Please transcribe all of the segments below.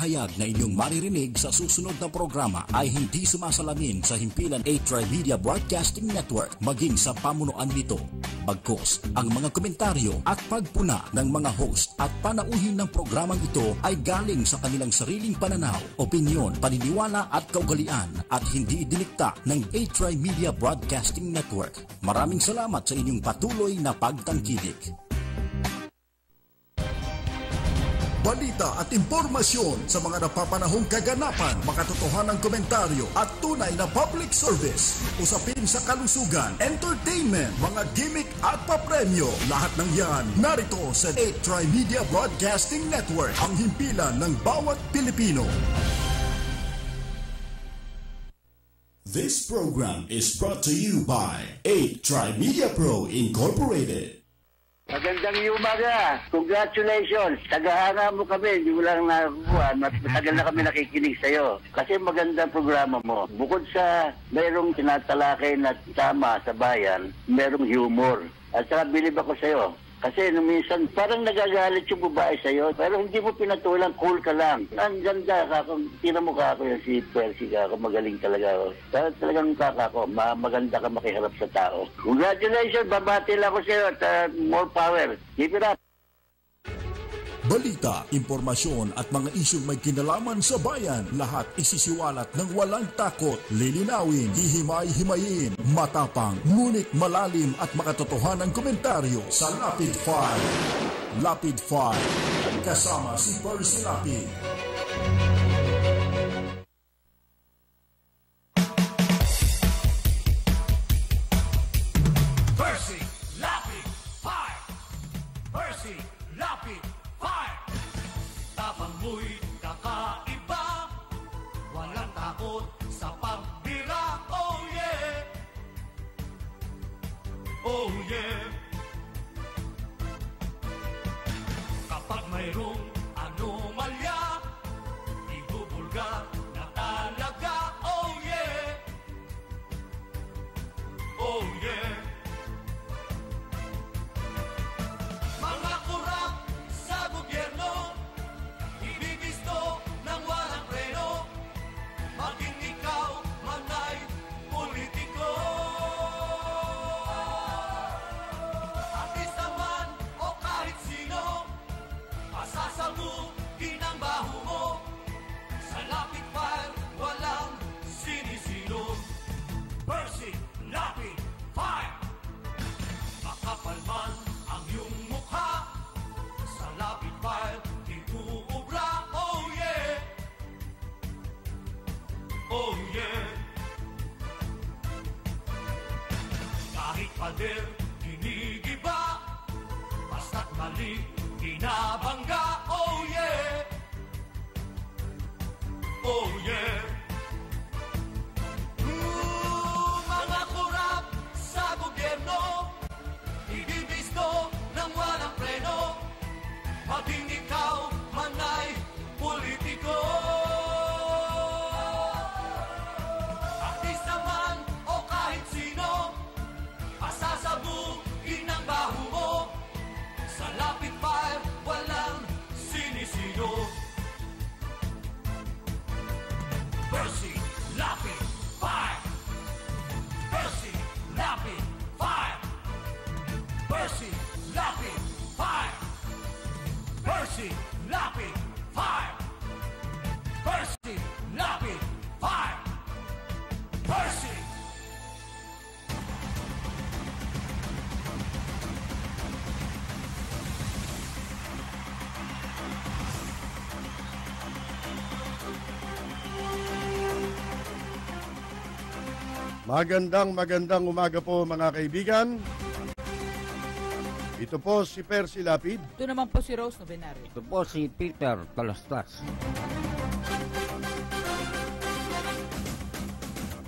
Hayag na inyong maririnig sa susunod na programa ay hindi sumasalamin sa himpilan A-Tri-Media Broadcasting Network maging sa pamunuan nito. Bagkus, ang mga komentaryo at pagpuna ng mga host at panauhin ng programang ito ay galing sa kanilang sariling pananaw, opinyon, paniniwala at kaugalian at hindi dinikta ng A-Tri-Media Broadcasting Network. Maraming salamat sa inyong patuloy na pagtangkilik. Balita at impormasyon sa mga napapanahong kaganapan, makatotohanang komentaryo at tunay na public service. Usapin sa kalusugan, entertainment, mga gimmick at papremyo. Lahat ng yan narito sa A-Tri-Media Broadcasting Network, ang himpilan ng bawat Pilipino. This program is brought to you by A-Tri-Media Pro Incorporated. Magandang umaga. Congratulations. Tagahanga mo kami. Hindi mo lang nakuha. Matagal na kami nakikinig sa'yo. Kasi magandang programa mo. Bukod sa mayroong tinatalakay na tama sa bayan, mayroong humor. At saka bilib ako sa'yo. Kasi nung minsan, parang nagagalit yung babae sa'yo, pero hindi mo pinatulang, cool ka lang. Ang ganda ka, tira mo ka ako yung si Percy ka, magaling talaga ako. Pero talagang ako, maganda ka makiharap sa tao. Congratulations, babati lang ako sa'yo at more power. Keep it up. Balita, impormasyon at mga isyong may kinalaman sa bayan, lahat isisiwalat ng walang takot, lilinawin, hihimay-himayin, matapang, ngunit malalim at makatotohanang komentaryo sa Lapid 5. Lapid 5, kasama si Percy Lapid. Percy Lapid 5. Percy Lapid 5. Tapang mo'y kakaiba, walang takot sa pagbira. Oh yeah, oh yeah. Kapag mayroong anomalya, ibubulga na talaga. Oh yeah, oh yeah. Mga kurap sa gobyerno, ibibisto ng walang preno, maging ikaw man ay politiko. Artista man o kahit sino, pasasabugin ang baho mo. Sa Lapid 5, walang sinisino. Percy Lapid 5. Makapal man ang iyong mukha, sa Lapid 5 di uubra. Oh yeah, oh yeah. Kahit pader ginigiba, basta't mali binabangga. Oh yeah, oh yeah. Mga kurap sa gobyerno, ibibisto ng walang preno, maging ikaw man ay politiko. Artista man o kahit sino, pasasabugin ang baho mo. Sa Lapid 5, walang sinisino. Percy Lapid 5. Percy Lapid 5. Percy Lapid 5. Percy Lapid 5. Percy Lapid 5. Percy. Magandang umaga po mga kaibigan. Ito po si Percy Lapid. Ito naman po si Rose Novenario. Ito po si Peter Talastas.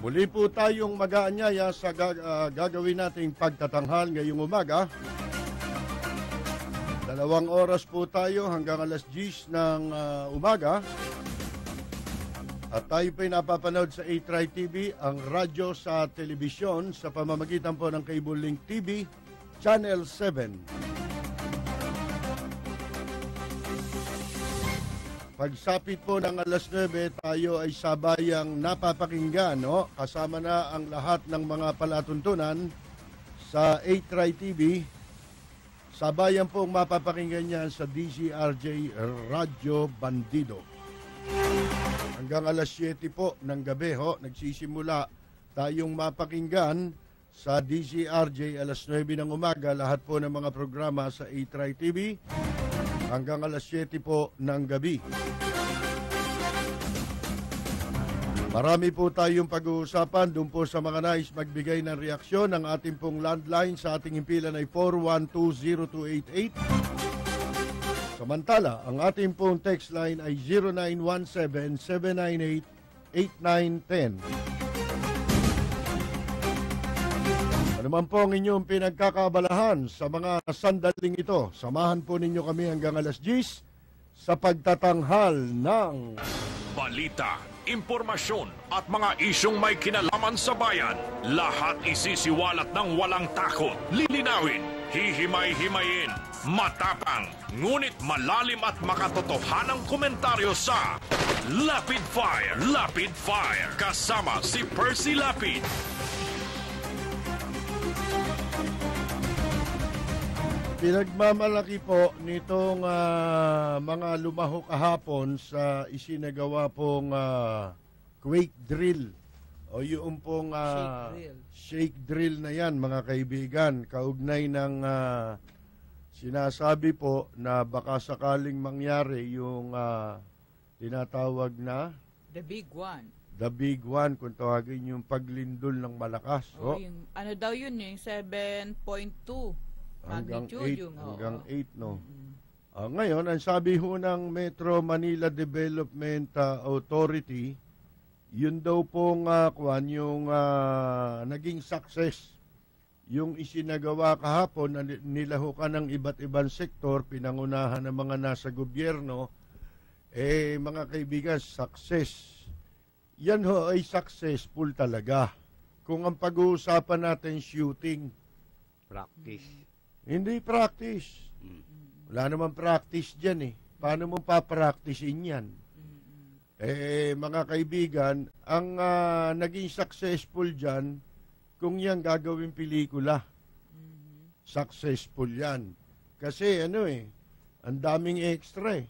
Muli po tayong mag-aanyaya sa gagawin nating pagtatanghal ngayong umaga. 2 oras po tayo hanggang alas 10 ng umaga. At tayo po'y napapanood sa A-Tri TV, ang radyo sa telebisyon sa pamamagitan po ng Cable Link TV, Channel 7. Pagsapit po ng alas 9, tayo ay sabayang napapakinggan, no? Kasama na ang lahat ng mga palatuntunan sa 8 TV. Sabayan pong mapapakinggan yan sa DZRJ Radyo Bandido. Hanggang alas 7 po ng gabi, nagsisimula tayong mapakinggan sa DZRJ alas 9 ng umaga. Lahat po ng mga programa sa 8 TV hanggang alas 7 po ng gabi. Marami po tayong pag-uusapan doon po sa mga nais magbigay ng reaksyon. Ang ating pong landline sa ating himpilan ay 4120288. Samantala, ang ating pong text line ay 0917-798-8910. Ano man po ang inyong pinagkakabalahan sa mga sandaling ito, samahan po ninyo kami hanggang alas 10 sa pagtatanghal ng balita, impormasyon at mga isyong may kinalaman sa bayan. Lahat isisiwalat ng walang takot, lilinawin, hihimay-himayin, matapang, ngunit malalim at makatotohanang komentaryo sa Lapid Fire, kasama si Percy Lapid. Pinagmamalaki po nitong mga lumaho kahapon sa isinagawa pong quake drill o yung pong shake drill na yan, mga kaibigan, kaugnay ng sinasabi po na baka sakaling mangyari yung tinatawag na The big one. The big one, kung tawagin yung paglindol ng malakas. Yung, ano daw yun, yung 7.2. Hanggang 8, magnitude yung, hanggang 8, no? Ngayon, ang sabi ho ng Metro Manila Development Authority, yun daw pong yung naging success, yung isinagawa kahapon na nilahukan ng iba't ibang sektor, pinangunahan ng mga nasa gobyerno, mga kaibigan, success. Yan ho ay successful talaga. Kung ang pag-uusapan natin shooting, Practice. hindi practice. Wala naman practice dyan Paano mo pa-practicein yan? Mga kaibigan, ang naging successful dyan, kung yan gagawin pelikula, successful yan. Kasi ang daming extra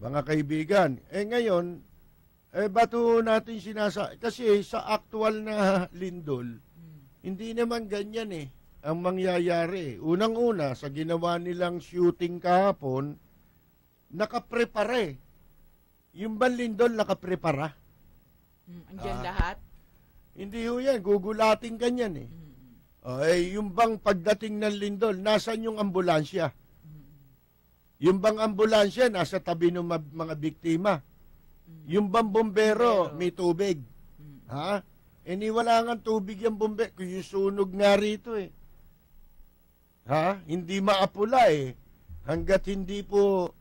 Mga kaibigan. Ngayon, bato natin kasi sa actual na lindol, hindi naman ganyan ang mangyayari. Unang-una, sa ginawa nilang shooting kahapon, nakaprepare. Yung lindol nakaprepara. Andiyan lahat? Hindi ho yan, gugulating ganyan yung bang pagdating ng lindol, nasan yung ambulansya? Yung bang ambulansya, nasa tabi ng mga biktima. Yung bang bombero, may tubig. Wala nga tubig yung bombe. Kung yung sunog nga rito hindi maapula Hanggat hindi po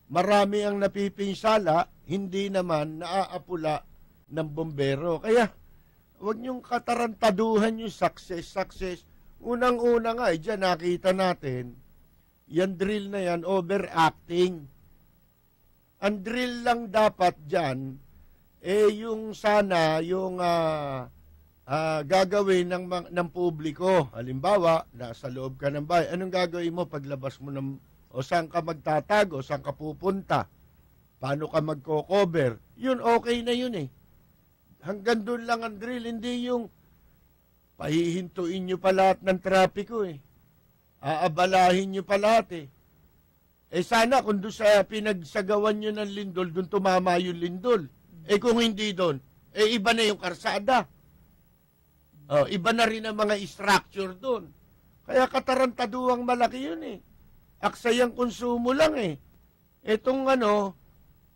marami ang napipinsala, hindi naman naaapula ng bombero. Kaya, huwag niyong katarantaduhan yung success. Unang-una nga, dyan nakita natin, yan drill na yan, overacting. Ang drill lang dapat dyan, yung sana, yung gagawin ng publiko. Halimbawa, nasa loob ka ng bahay. Anong gagawin mo paglabas mo o saan ka magtatago, saan ka pupunta? Paano ka magko-cover? Yun, okay na yun Hanggang doon lang ang drill, hindi yung pahihintuin nyo pa lahat ng trapiko Aabalahin nyo pa lahat sana kung doon sa pinagsagawan nyo ng lindol, doon tumama yung lindol. Kung hindi doon, iba na yung karsada. Iba na rin ang mga structure doon. Kaya katarantaduang malaki yun Aksayang konsumo lang Etong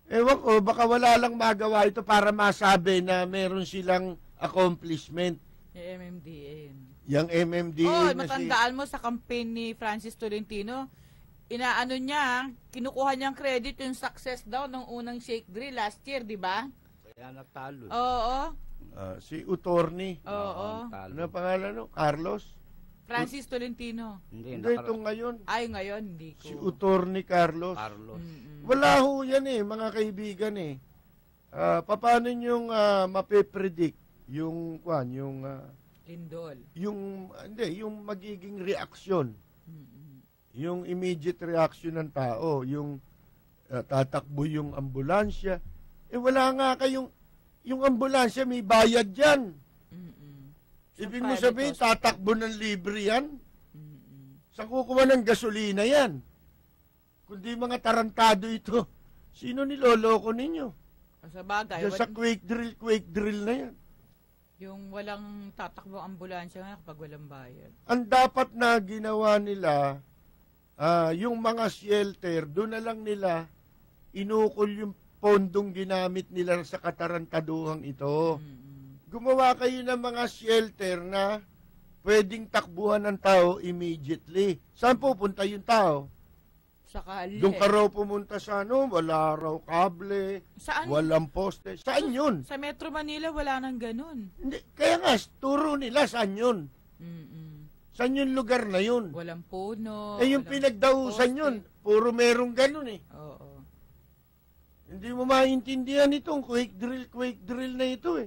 ewan ko, baka wala lang magawa ito para masabi na meron silang accomplishment. Yung MMDA yun. Yung MMDA na matandaan mo sa campaign ni Francis Tolentino, inaano niya, kinukuha niyang credit yung success daw ng unang shake drill last year, di ba? Kaya natalo. Oo. Si Utorni. Oo. Ano pangalan Carlos? Francis Tolentino. Hindi, Hindi, ito ngayon. Ay, ngayon, hindi ko. Si Attorney Carlos. Carlos. Wala ho yan mga kaibigan paano yung mape-predict yung Lindol. yung magiging reaksyon. Yung immediate reaction ng tao, yung tatakbo yung ambulansya. Wala nga yung ambulansya may bayad diyan. Ibig mo sabihin, tatakbo ng libre yan? Saan kukuha ng gasolina yan? Kundi mga tarantado ito. Sino niloloko ninyo? Sa bagay. Diyan sa quick drill na yan. Yung walang tatakbo ambulansya nga kapag walang bayad. Ang dapat na ginawa nila, yung mga shelter, doon na lang nila inukol yung pondong ginamit nila sa katarantaduhang ito. Gumawa kayo ng mga shelter na pwedeng takbuhan ng tao immediately. Saan pupunta yung tao? Sa kalye. Doon ka raw pumunta sa wala raw kable, Saan? walang poste. Saan yun? Sa Metro Manila, wala nang ganun. Hindi, kaya nga, turo nila saan yun. Saan yung lugar na yun? Walang puno. Yung walang pinagdahusan poste. yun, puro merong ganun Oo. Hindi mo maintindihan itong quick drill na ito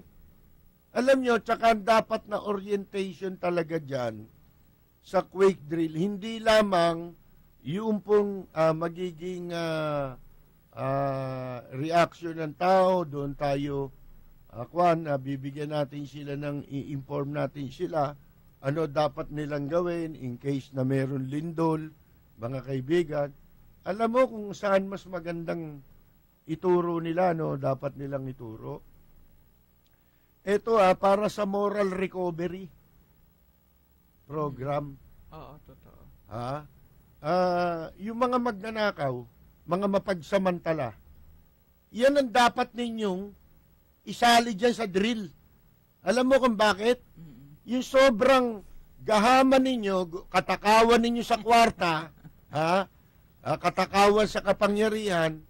Alam nyo, tsaka dapat na orientation talaga dyan sa quick drill. Hindi lamang yung pong magiging reaction ng tao, doon tayo, bibigyan natin sila i-inform natin sila, ano dapat nilang gawin in case na meron lindol, mga kaibigan. Alam mo kung saan mas magandang ituro nila, dapat nilang ituro. Ito para sa moral recovery program. Oo, totoo. Yung mga magnanakaw, mga mapagsamantala, yan ang dapat ninyong isali dyan sa drill. Alam mo kung bakit? Yung sobrang gahaman ninyo, katakawan ninyo sa kwarta, katakawan sa kapangyarihan,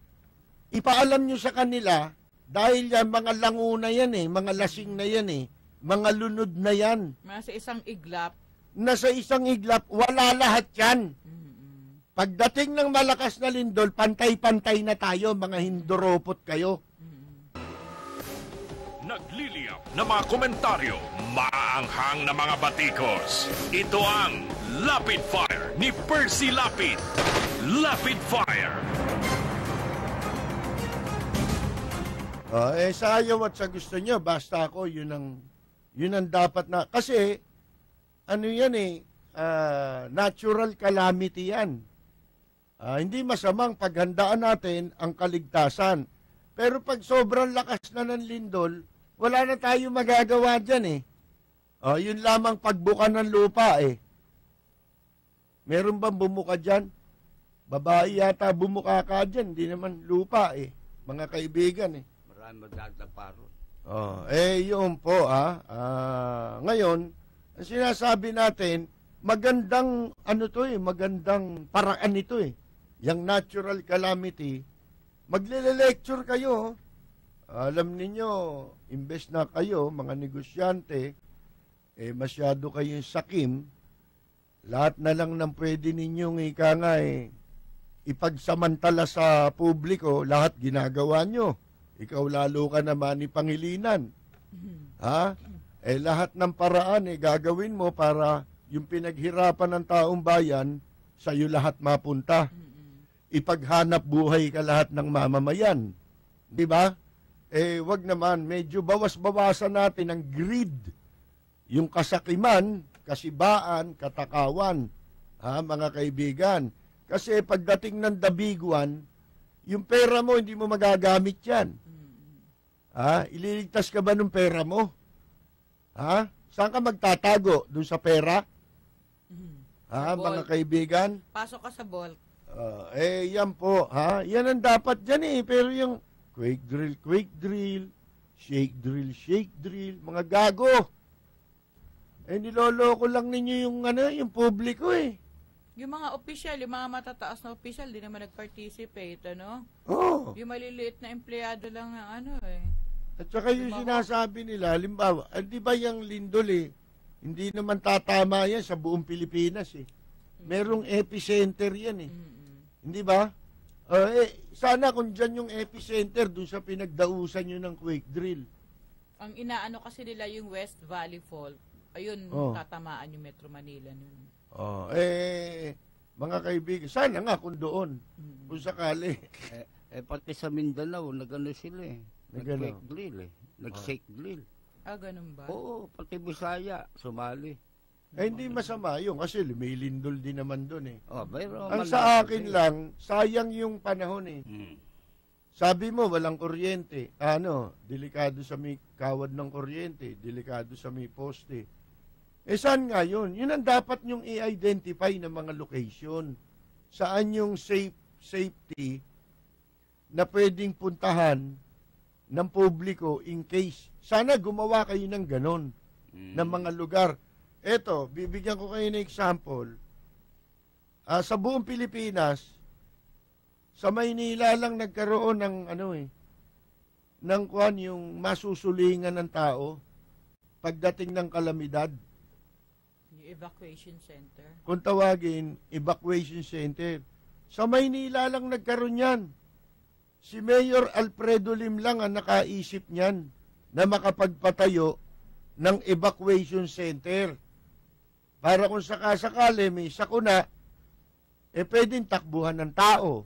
ipaalam nyo sa kanila, dahil yan, mga languna yan mga lasing na yan mga lunod na yan. Nasa isang iglap. Nasa isang iglap, wala lahat yan. Pagdating ng malakas na lindol, pantay-pantay na tayo, mga hinduropot kayo. Nagliliyap na mga komentaryo, maanghang na mga batikos. Ito ang Lapid Fire ni Percy Lapid. Lapid Fire. Sa ayaw at sa gusto nyo, basta ako, yun ang dapat na, kasi, natural calamity yan. Hindi masamang paghandaan natin ang kaligtasan. Pero pag sobrang lakas na ng lindol, wala na tayo magagawa dyan yun lamang pagbuka ng lupa Meron bang bumuka dyan? Babae yata bumuka ka dyan, hindi naman lupa mga kaibigan Magdagdagparo. Yun po ngayon, ang sinasabi natin, magandang magandang paraan ito yung natural calamity. Magle-lecture kayo. Alam ninyo, imbes na kayo, mga negosyante, masyado kayong sakim, lahat na lang ng pwede ninyong ipagsamantala sa publiko, lahat ginagawa nyo. Ikaw lalo ka naman ni Pangilinan. Lahat ng paraan gagawin mo para yung pinaghirapan ng taong bayan, sa'yo lahat mapunta. Ipaghanap buhay ka lahat ng mamamayan. Di ba? Wag naman, medyo bawas-bawasan natin ang greed. Yung kasakiman, kasibaan, katakawan. Mga kaibigan. Kasi pagdating ng dabiguan, yung pera mo, hindi mo magagamit yan. Ililigtas ka ba ng pera mo? Saan ka magtatago? Doon sa pera? Mga kaibigan? Pasok ka sa vault. Yan po. Yan ang dapat dyan Pero yung quick drill, shake drill, mga gago. Niloloko lang ninyo yung publiko Yung mga opisyal, yung mga matataas na opisyal, di naman nag-participate, Yung maliliit na empleyado lang ng At saka yung sinasabi nila, halimbawa, di ba yung lindol Hindi naman tatama yan sa buong Pilipinas eh. Merong epicenter yan eh. Hindi ba? Sana kung dyan yung epicenter dun sa pinagdausan nyo ng quake drill. Ang inaano kasi nila yung West Valley Fault. Ayun, tatamaan yung Metro Manila nun. Mga kaibigan, sana nga kung doon. Kung sakali. Pati sa Mindanao, nag-ano sila eh. Nag-quake drill eh. Nag-shake drill. Ganun ba? Oo, pati Bisaya, sumali. Hindi masama yun kasi may lindol din naman doon eh. Pero ang sa akin lang, sayang yung panahon eh. Sabi mo, walang kuryente. Delikado sa may kawad ng kuryente, delikado sa may poste. Saan nga yun? Yun ang dapat nyong i-identify ng mga location. Saan yung safety na pwedeng puntahan ng publiko in case. Sana gumawa kayo ng ganon ng mga lugar. Eto, bibigyan ko kayo ng example. Sa buong Pilipinas, sa Maynila lang nagkaroon ng yung masusulingan ng tao pagdating ng kalamidad. Yung evacuation center. Kung tawagin, evacuation center. Sa Maynila lang nagkaroon yan. Si Mayor Alfredo Lim lang ang nakaisip niyan na makapagpatayo ng evacuation center. Para kung sakasakali may sakuna, pwedeng takbuhan ng tao.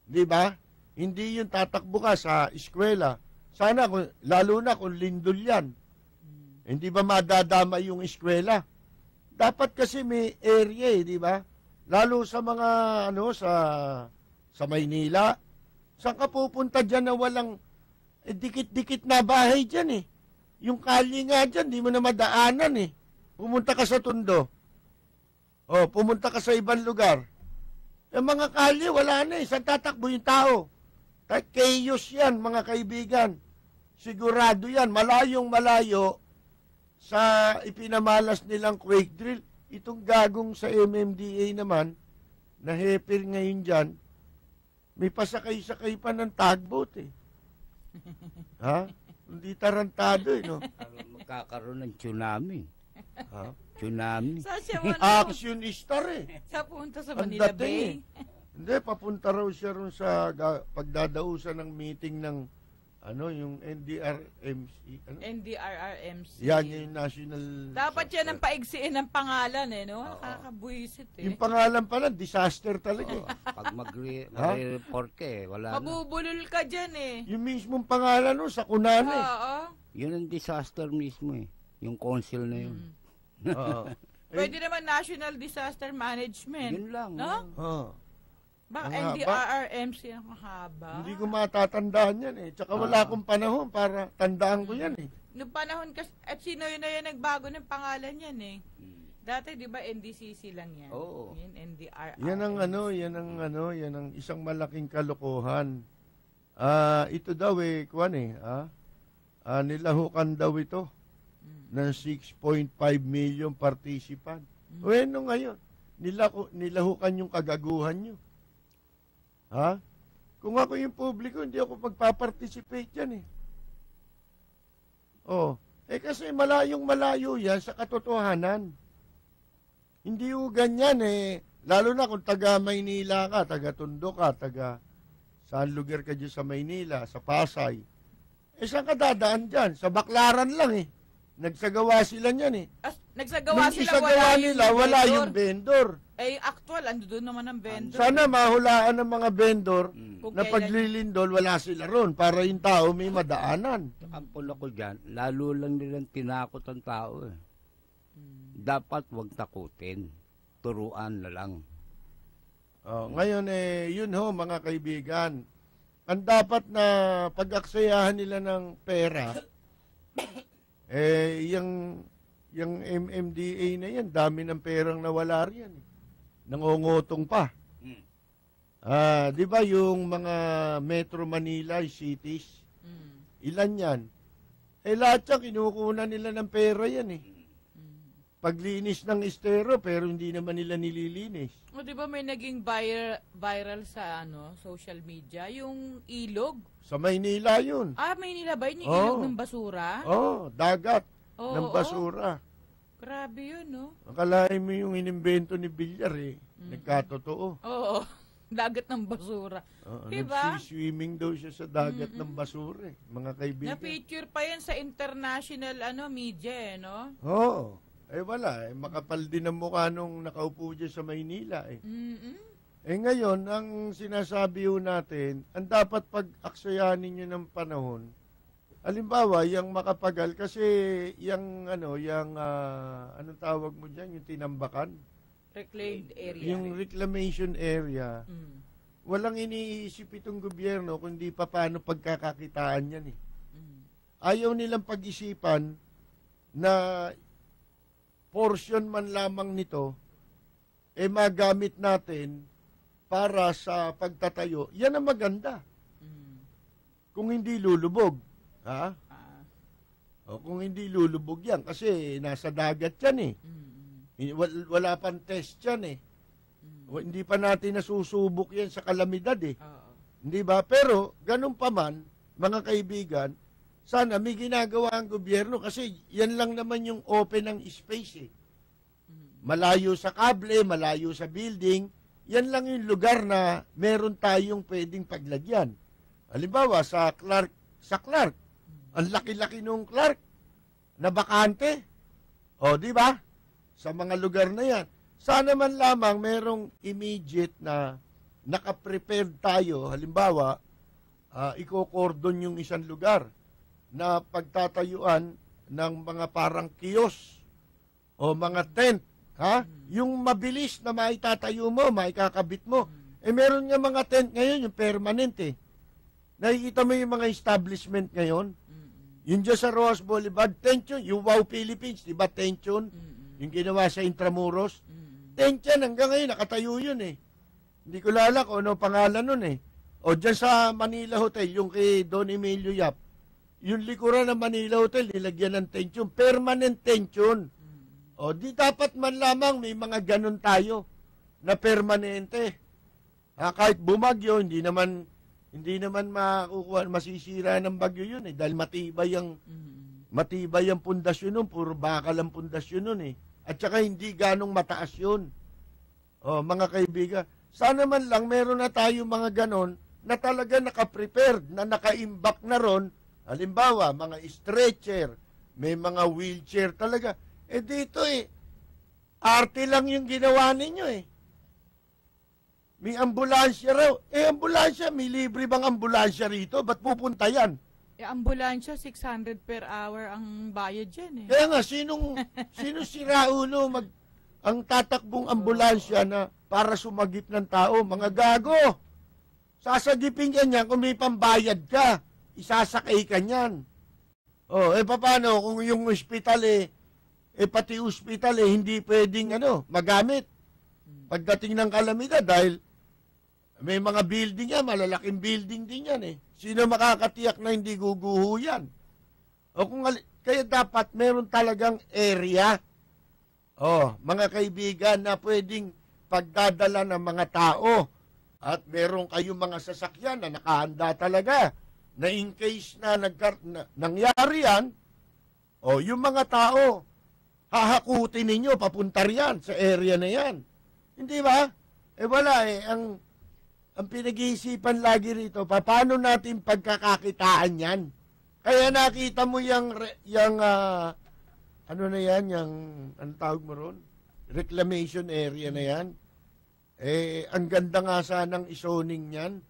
Di ba? Hindi yung tatakbo ka sa eskwela. Sana, lalo na kung lindol yan. Hindi ba madadama yung eskwela? Dapat kasi may area di ba? Lalo sa mga, sa Maynila. Saan ka pupunta dyan na walang dikit-dikit na bahay dyan eh. Yung kalye nga dyan, di mo na madaanan eh. Pumunta ka sa Tondo. Pumunta ka sa ibang lugar. Yung mga kalye, wala na eh. Saan tatakbo yung tao? Chaos yan, mga kaibigan. Sigurado yan. Malayong malayo sa ipinamalas nilang quake drill. Itong gagong sa MMDA naman, na hepir ngayon dyan, may pasakay-sakay pa ng tugboat eh. Hindi tarantado eh, no? Magkakaroon ng tsunami. Tsunami. Action star eh. Sa punta sa Manila Bay. Hindi, papunta raw siya ron sa pagdadausan ng meeting ng yung NDRMC. NDRRMC. Yan yung national... Dapat yan ang paigsiin ng pangalan eh, no? Nakakabuisit eh. Yung pangalan pala, disaster talaga. Pag mag-report ka wala mabubulol ka dyan eh. Yung mismong pangalan sa kunana eh. Yun ang disaster mismo eh. Yung council na yun. Pwede naman National Disaster Management. Yun lang. No? Baka NDRRMC ang mahaba. Hindi ko matatandaan yan eh. Tsaka wala akong panahon para tandaan ko yan eh. Noong panahon kasi, at sino yun na yun nagbago ng pangalan yan eh. Dati di ba NDCC lang yan? Oo. Yan NDRRMC. Yan ang isang malaking kalokohan. Ito daw nilahukan daw ito ng 6.5 million participant. Bueno ngayon, nilahukan yung kagaguhan nyo. Kung ako yung publiko, hindi ako magpa-participate yan eh. Kasi malayong malayo yan sa katotohanan. Hindi yung ganyan eh. Lalo na kung taga Maynila ka, taga Tondo ka, taga saan lugar ka dyan sa Maynila, sa Pasay. Saan ka dadaan dyan? Sa Baclaran lang eh. Nagsagawa sila niyan eh. Nagsagawa sila, wala yung vendor. Actual, ando doon naman ang vendor. Sana mahulaan ng mga vendor na paglilindol, wala sila ron para yung tao may madaanan. Ang pula ko dyan, lalo lang nilang tinakot ang tao eh. Dapat wag takutin. Turuan na lang. Ngayon yun mga kaibigan. Ang dapat na pag-aksayahan nila ng pera, yung MMDA na yan, dami ng perang nawala riyan. Nangongotong pa. Di ba yung mga Metro Manila cities, ilan yan? Lahat yan, kinukunan nila ng pera yan eh. Paglinis ng estero, pero hindi naman nila nililinis. Di ba may naging viral sa social media, yung ilog? Sa Maynila yun. Maynila ba yun? Yung ilog ng basura? Dagat ng basura. Grabe yun, no? Akalain mo yung inimbento ni Villar nagkatotoo. Oo. Dagat ng basura. Diba? Nagsiswimming daw siya sa dagat ng basura, mga kaibigan. Na-feature pa yan sa international media, no? Oo. Wala. Makapal din ang mukha nung nakaupo dyan sa Maynila, ngayon, ang sinasabi natin, ang dapat pag-aksayanin nyo ng panahon, halimbawa, yung makapagal, kasi anong tawag mo dyan, yung tinambakan? Reclaimed area. Yung reclamation area, walang iniisip itong gobyerno kundi paano pagkakakitaan yan Ayaw nilang pag-isipan na portion man lamang nito magamit natin para sa pagtatayo. Yan ang maganda. Kung hindi lulubog. Ha? O kung hindi lulubog yan kasi nasa dagat yan Wala pang test yan Hindi pa natin nasusubok yan sa kalamidad Hindi ba? Pero ganun pa man, mga kaibigan, sana may ginagawa ang gobyerno kasi yan lang naman yung open ng space Malayo sa kable, malayo sa building, yan lang yung lugar na meron tayong pwedeng paglagyan. Halimbawa, sa Clark, ang laki-laki nung Clark na bakante. O, di ba? Sa mga lugar na yan. Sana man lamang merong immediate na nakaprepared tayo. Halimbawa, iko-cordon yung isang lugar na pagtatayuan ng mga parang kiosk o mga tent. Yung mabilis na maitatayo mo, maikakabit mo. Meron nga mga tent ngayon, yung permanent Nakikita mo yung mga establishment ngayon? Yung dyan sa Rojas Boulevard, tent yun. Yung Wow Philippines, di ba tent yun? Yung ginawa sa Intramuros. Tent yan, hanggang ngayon, nakatayo yun Hindi ko lala kung ano pangalan nun O dyan sa Manila Hotel, yung kay Don Emilio Yap, yung likuran ng Manila Hotel, nilagyan ng tent yun. Permanent tent yun. O di dapat man lamang may mga ganun tayo na permanente. Kahit bumagyo, hindi naman masisira ng bagyo yun dahil matibay ang pundasyon nun, puro bakal ang pundasyon nun At saka hindi ganong mataas yun. O mga kaibigan, sana man lang meron na tayo mga ganon na talaga nakaprepared, na nakaimbak na ron. Halimbawa, mga stretcher, may mga wheelchair talaga. Dito arte lang yung ginawa ninyo May ambulansya raw. Ambulansya, may libre bang ambulansya rito? Ba't pupunta yan? Ambulansya, 600 per hour ang bayad dyan Kaya nga, sino si Raulo ang tatakbong ambulansya na para sumagip ng tao? Mga gago! Sasagipin ka niyan kung may pambayad ka. Isasakay ka niyan. Paano kung yung ospital pati ospital hindi pwedeng magamit pagdating ng kalamidad dahil may mga building yan, malalaking building din yan Sino makakatiyak na hindi guguho yan? Kaya dapat meron talagang area, mga kaibigan, na pwedeng pagdadala ng mga tao at meron kayong mga sasakyan na nakahanda talaga na in case na nangyari yan, yung mga tao, hahakutin ninyo, papunta riyan sa area na yan. Hindi ba? Wala ang pinag-iisipan lagi rito, paano natin pagkakakitaan yan? Kaya nakita mo yung ang tawag mo ron? Reclamation area na yan. Ang ganda nga sanang isoning yan.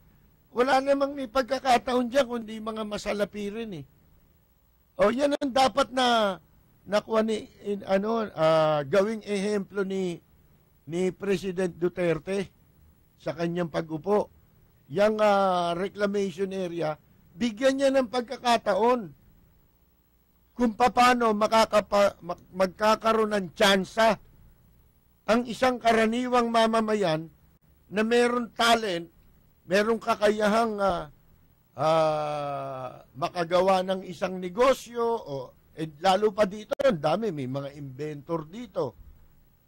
Wala namang may pagkakataon dyan, kundi mga masalapi rin yan ang dapat na nakuha gawing ehemplo ni President Duterte sa kanyang pag-upo. Yang reclamation area, bigyan niya ng pagkakataon kung paano magkakaroon ng tsansa ang isang karaniwang mamamayan na meron talent, meron kakayahang makagawa ng isang negosyo lalo pa dito, ang dami, may mga inventor dito.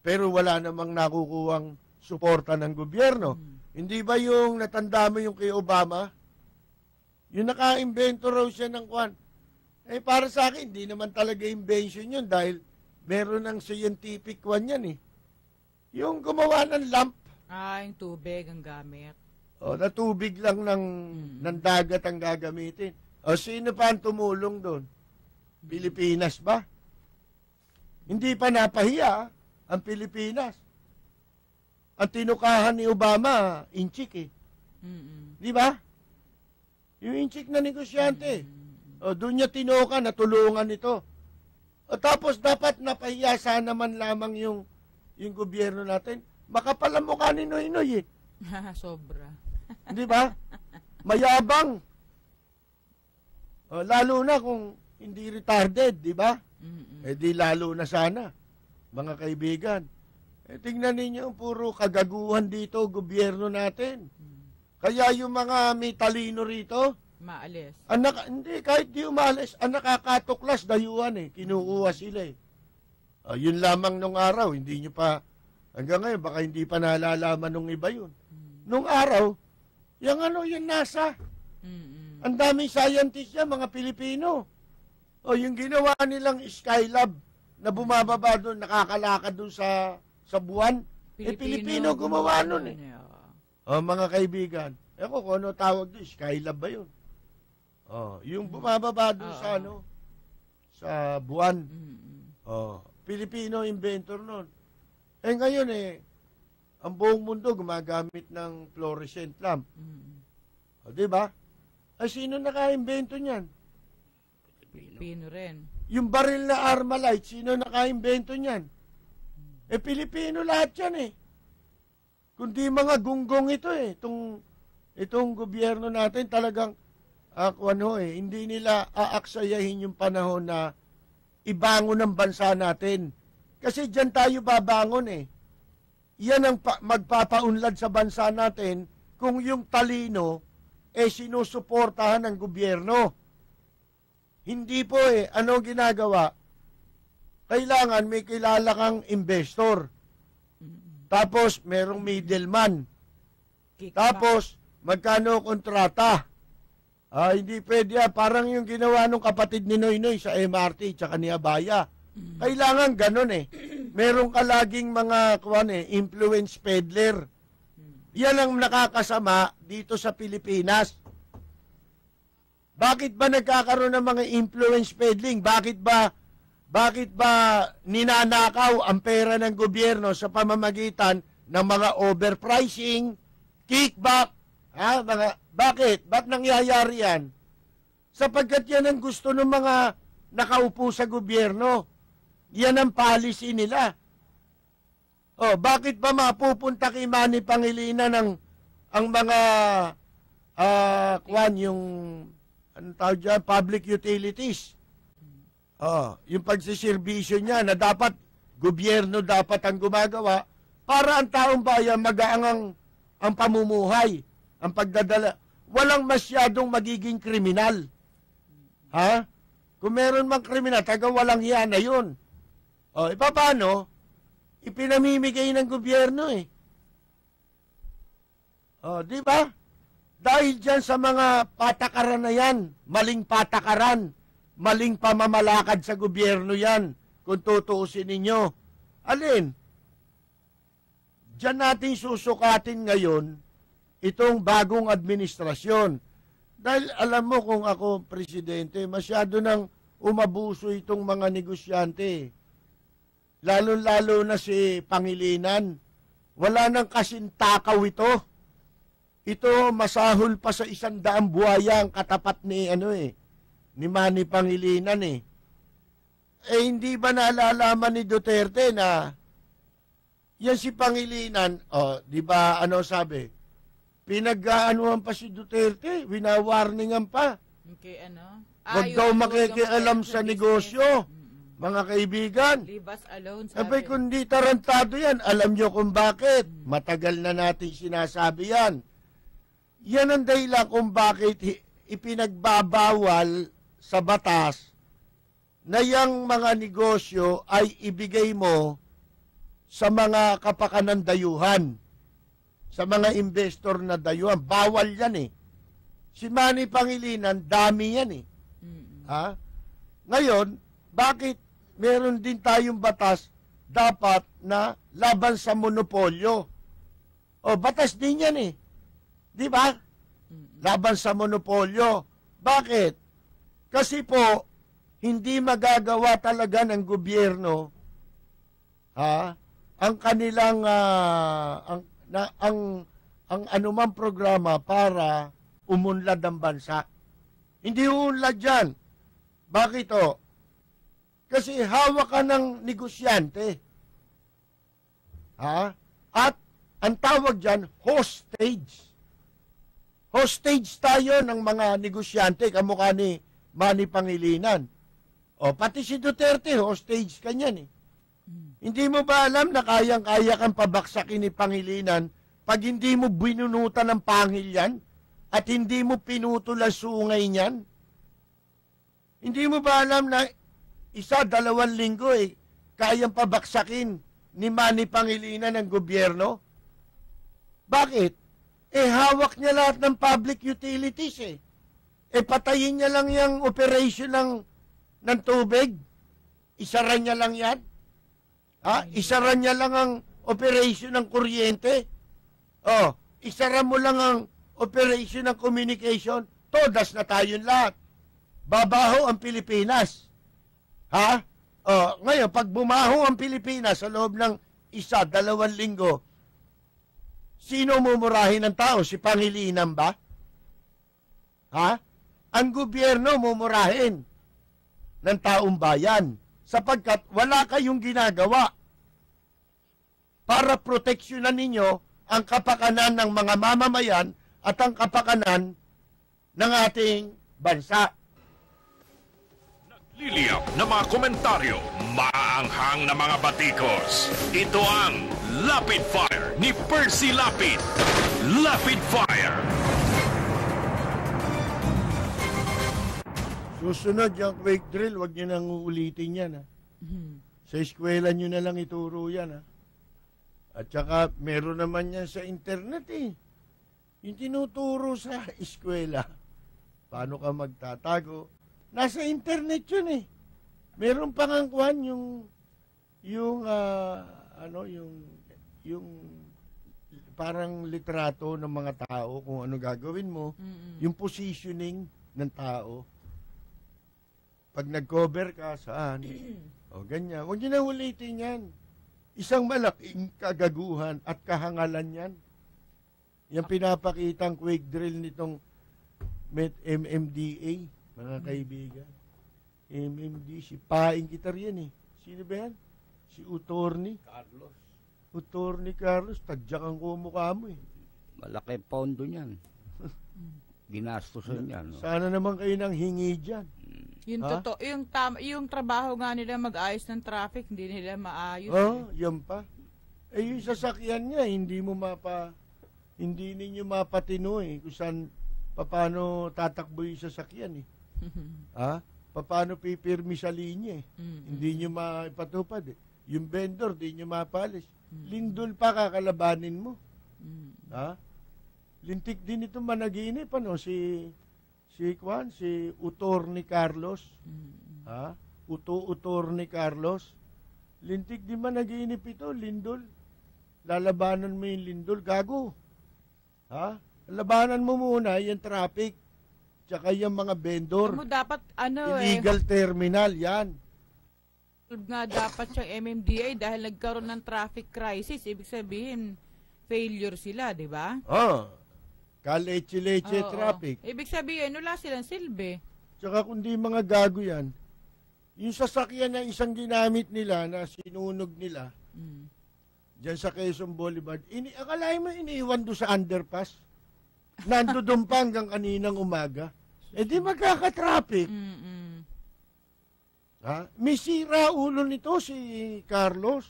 Pero wala namang nakukuhang suporta ng gobyerno. Hindi ba yung natanda mo yung kay Obama? Yung naka-inventor raw siya ng kwan. Para sa akin, hindi naman talaga invention yun dahil meron ng scientific one yan eh. Yung gumawa ng lamp, Yung tubig ang gamit. na tubig lang ng dagat ang gagamitin. O sino pa ang tumulong doon? Pilipinas ba? Hindi pa napahiya ang Pilipinas. Ang tinukahan ni Obama, inchik eh. Di ba? Yung inchik na negosyante. Doon niya tinuka, natulungan ito. Tapos dapat napahiya sana man lamang yung gobyerno natin. Makapal ang mukha ni Noynoy eh. Sobra. Di ba? Mayabang. Lalo na kung hindi retarded, di ba? Di lalo na sana, mga kaibigan. Tingnan ninyo, puro kagaguhan dito, gobyerno natin. Kaya yung mga may talino rito, maalis. Hindi, kahit di umalis, ang nakakatuklas, dayuhan eh. Kinukuha sila eh. Yun lamang nung araw, hindi nyo pa, hanggang ngayon, baka hindi pa nalalaman nung iba yun. Nung araw, yung NASA. Ang daming scientist yan, mga Pilipino. Yung ginawa nilang Skylab na bumababa doon, nakakalakad doon sa buwan. Pilipino gumawa nun eh. Mga kaibigan. Kung ano tawag doon, Skylab ba yun? Yung bumababa doon sa sa buwan. Pilipino inventor nun. Ngayon ang buong mundo gumagamit ng fluorescent lamp. Di ba? Sino naka-invento niyan? Pilipino rin. Yung baril na Armalite, sino naka-invento niyan? Pilipino lahat yan eh. Kundi mga gunggong ito eh. Itong gobyerno natin talagang hindi nila aaksayahin yung panahon na ibangon ang bansa natin. Kasi dyan tayo babangon eh. Yan ang magpapaunlad sa bansa natin kung yung talino sinusuportahan ng gobyerno. Hindi po ano ginagawa? Kailangan may kilala kang investor. Tapos merong middleman. Tapos magkano kontrata? Hindi pwede parang yung ginawa nung kapatid ni Noynoy sa MRT tsaka ni Abaya. Kailangan ganun eh. Meron ka laging mga influence peddler. Yan ang nakakasama dito sa Pilipinas. Bakit ba nagkakaroon ng mga influence peddling? Bakit ba ninanakaw ang pera ng gobyerno sa pamamagitan ng mga overpricing, kickback? Bakit? Ba't nangyayari yan? Sapagkat yan ang gusto ng mga nakaupo sa gobyerno. Yan ang policy nila. Bakit ba mapupunta kay Manny Pangilinan ang mga yung public utilities? Yung pagsiservisyo niya na dapat gobyerno dapat ang gumagawa para ang taong bayan magaang ang pamumuhay, ang pagdadala. Walang masyadong magiging kriminal. Kung meron mang kriminal, taga walang hiya na yun. Paano? Ipinamimigay ng gobyerno di ba? Dahil dyan sa mga patakaran na yan, maling patakaran, maling pamamalakad sa gobyerno yan, kung tutuusin ninyo. Alin? Diyan natin susukatin ngayon itong bagong administrasyon. Dahil alam mo kung ako presidente, masyado nang umabuso itong mga negosyante. Lalo-lalo na si Pangilinan. Wala nang kasintakaw ito. Ito masahol pa sa 100 buhaya ang katapat ni ni Manny Pangilinan hindi ba naalalaman ni Duterte na yan si Pangilinan, di ba sabi? Pinag-aanuhan pa si Duterte, winawarningan pa. Okay, Huwag daw makikialam sa negosyo. Mga kaibigan, leave us alone, sabi. Kundi tarantado yan. Alam nyo kung bakit? Matagal na natin sinasabi yan. Yan ang dahilan kung bakit ipinagbabawal sa batas na yung mga negosyo ay ibigay mo sa mga kapakanan dayuhan, sa mga investor na dayuhan. Bawal yan Si Manny Pangilinan, dami yan Ngayon, bakit meron din tayong batas dapat na laban sa monopolyo. O, batas din yan eh. Di ba? Laban sa monopolyo. Bakit? Kasi po, hindi magagawa talaga ng gobyerno ang kanilang ang anumang programa para umunlad ang bansa. Hindi uunlad yan. Bakit o? Kasi hawak ka ng negosyante. At ang tawag dyan, hostage. Hostage tayo ng mga negosyante, kamukha ni Manny Pangilinan. O, pati si Duterte, hostage ka niyan eh. Hindi mo ba alam na kayang-kaya kang pabaksakin ni Pangilinan pag hindi mo binunutan ng pangil yan at hindi mo pinutol ang sungay niyan? Hindi mo ba alam na 1-2 linggo kayang pabaksakin ni Manny Pangilinan ng gobyerno? Bakit? Hawak niya lahat ng public utilities eh. Patayin niya lang yung operation ng tubig. Isara niya lang yan. Isara niya lang ang operation ng kuryente. Isara mo lang ang operation ng communication. Todas na tayong lahat. Babaho ang Pilipinas. Ngayon, pag bumaho ang Pilipinas sa loob ng 1-2 linggo, sino mumurahin ng tao? Si Pangilinan ba? Ang gobyerno mumurahin ng taong bayan sapagkat wala kayong ginagawa para proteksyonan ninyo ang kapakanan ng mga mamamayan at ang kapakanan ng ating bansa. Nagliliyap na mga komentaryo, maanghang na mga batikos. Ito ang Lapid Fire ni Percy Lapid. Lapid Fire. Susunod yung quick drill, wag nyo nang uulitin yan. Sa eskwela nyo na lang ituro yan. At saka meron naman yan sa internet eh. Yung tinuturo sa eskwela. Paano ka magtatago? Nasa internet yun eh. Meron pang angkuhan yung parang litrato ng mga tao kung ano gagawin mo, yung positioning ng tao. Pag nag-cover ka, saan? Ganyan. Huwag nyo na ulitin yan. Isang malaking kagaguhan at kahangalan yan. Yung pinapakitang quick drill nitong MMDA, mga kaibigan. MMD, si Paing Kitar yan eh. Sino ba yan? Si Utorni. Carlos. Utorni Carlos, tadyak ang kumukha mo eh. Malaki pondo niyan. Ginastusan niya. No? Sana naman kayo nang hingi dyan. Yung totoo, yung trabaho nga nila mag-ayos ng traffic, hindi nila maayos. Yan pa. Yung sasakyan niya, hindi ninyo mapatino eh. Kung saan, paano tatakbo yung sasakyan eh. Paano pipirmi sa linya eh. Hindi nyo maipatupad eh. Yung vendor, hindi nyo mapalis. Lindol pa kakalabanin mo. Lintik din ito managinip, si Utorni Carlos. Utorni Carlos. Lintik din managinip ito, lindol. Lalabanan mo yung lindol, gago. Labanan mo muna yung traffic. Tsaka yung mga vendor. Mo dapat illegal terminal, yan. Nga dapat siyang MMDA dahil nagkaroon ng traffic crisis. Ibig sabihin, failure sila, di ba? Kaleche-leche traffic. Ibig sabihin, wala silang silbi. Tsaka kundi mga gago yan, yung sasakyan na isang ginamit nila na sinunog nila, dyan sa Quezon Boulevard, akalain mo iniiwan doon sa underpass? Nando doon pa hanggang kaninang umaga. Di magkaka-traffic. May sira ulo nito si Carlos.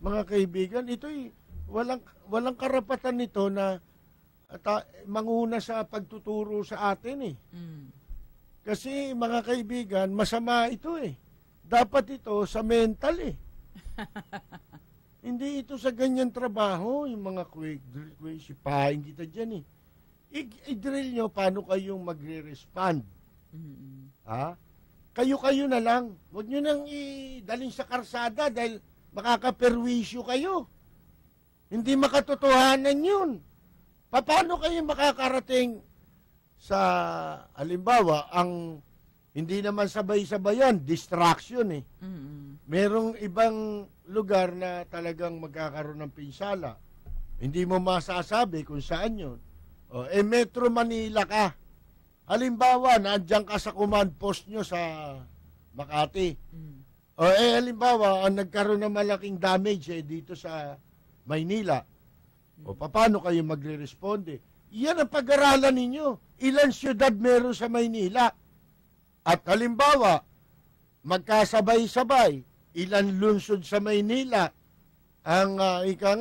Mga kaibigan, ito'y walang karapatan nito na manguna sa pagtuturo sa atin eh. Kasi mga kaibigan, masama ito eh. Dapat ito sa mental eh. Hindi ito sa ganyan trabaho, yung mga quick drill, sipahin kita dyan eh. I-drill nyo paano kayong magre-respond. kayo-kayo na lang. Huwag nyo nang idalhin sa karsada dahil makakaperwisyo kayo. Hindi makatotohanan yun. Paano kayo makakarating sa, halimbawa, ang hindi naman sabay-sabayan, distraction eh. Merong ibang lugar na talagang magkakaroon ng pinsala. Hindi mo masasabi kung saan yun. Metro Manila ka. Halimbawa, nandiyan ka sa command post nyo sa Makati. Halimbawa, ang nagkaroon ng malaking damage dito sa Maynila. Paano kayo magre-responde? Yan ang pag-aralan ninyo. Ilan syudad meron sa Maynila? At halimbawa, magkasabay-sabay, ilan lungsod sa Maynila ang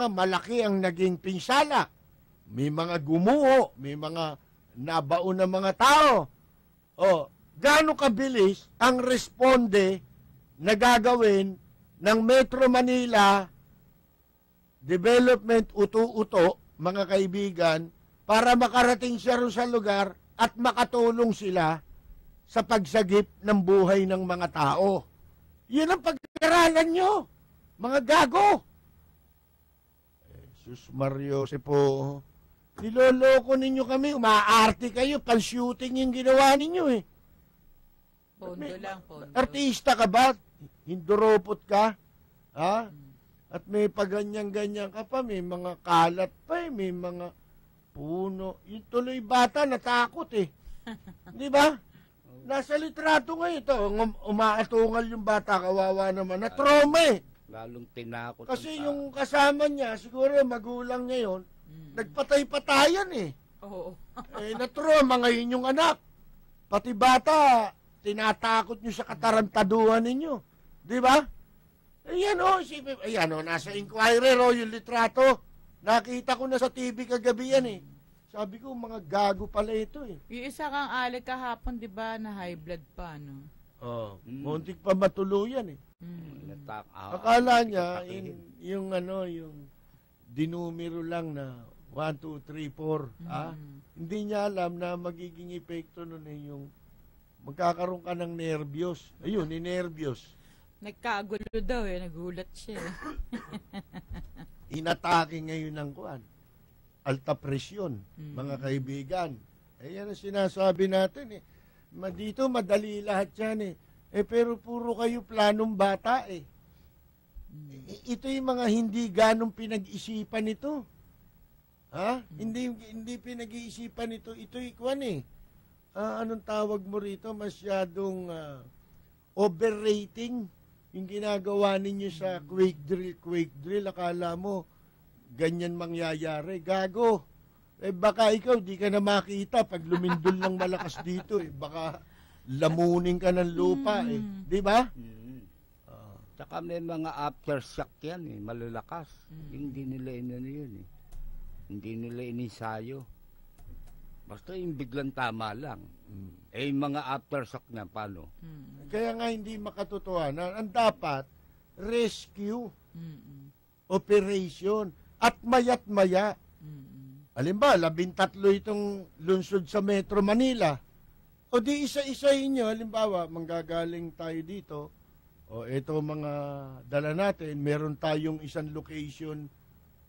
malaki ang naging pinsala. May mga gumuho, may mga nabaon na mga tao. Gaano kabilis ang responde na gagawin ng Metro Manila Development Uto-Uto, mga kaibigan, para makarating siya rin sa lugar at makatulong sila sa pagsagip ng buhay ng mga tao. Yun ang pag-aralan nyo, mga gago. Jesus Mario, po, niloloko ninyo kami, umaarte kayo, pan-shooting yung ginawa ninyo eh. Pondo lang, pondo. Artista ka ba? Hinduropot ka? Ha? At may paganyan-ganyan ka pa, may mga kalat pa may mga puno. Yung tuloy bata, natakot eh. Di ba? Nasa litrato ngayon ito, umaatungal yung bata, kawawa naman, na-trauma eh. Lalong tinakot. Kasi yung kasama niya, siguro magulang niya yun, nagpatay-patayan eh. Oo. Na-trauma ngayon yung anak. Pati bata, tinatakot nyo sa katarantaduhan ninyo. Di ba? Ayan nasa Inquirer yung litrato. Nakita ko na sa TV kagabi yan eh. Sabi ko, mga gago pala ito eh. Yung isa kang alik kahapon, di ba, na high blood pa, no? Muntik pa matuluyan eh. Akala niya, yung dinumero lang na 1, 2, 3, 4. Hindi niya alam na magiging epekto nun eh yung magkakaroon ka ng nervyos. Ayun, nervyos. Nagkagulo daw eh, nagulat siya. Inatake ngayon ng alta presyon, mga kaibigan. Yan ang sinasabi natin eh. Dito madali lahat yan eh. Pero puro kayo planong bata eh. Ito yung mga hindi ganong pinag-isipan ito. Ha? Hindi pinag-iisipan ito. Ito eh. Anong tawag mo rito? Masyadong overrating yung ginagawa ninyo sa quake drill. Akala mo, ganyan mangyayari. Gago. Baka ikaw, di ka na makita pag lumindol ng malakas dito. Baka lamunin ka ng lupa. Di ba? Tsaka may mga aftershock yan malalakas. Hindi nila yun eh. Hindi nila inisayo. Basta yung biglang tama lang. Yung mga aftershock na paano? Kaya nga hindi makatotohanan. Ang dapat, rescue, operation, at mayat maya. Halimbawa, 13 itong lungsod sa Metro Manila. O di isa-isahin nyo, halimbawa, manggagaling tayo dito, ito mga dala natin, meron tayong isang location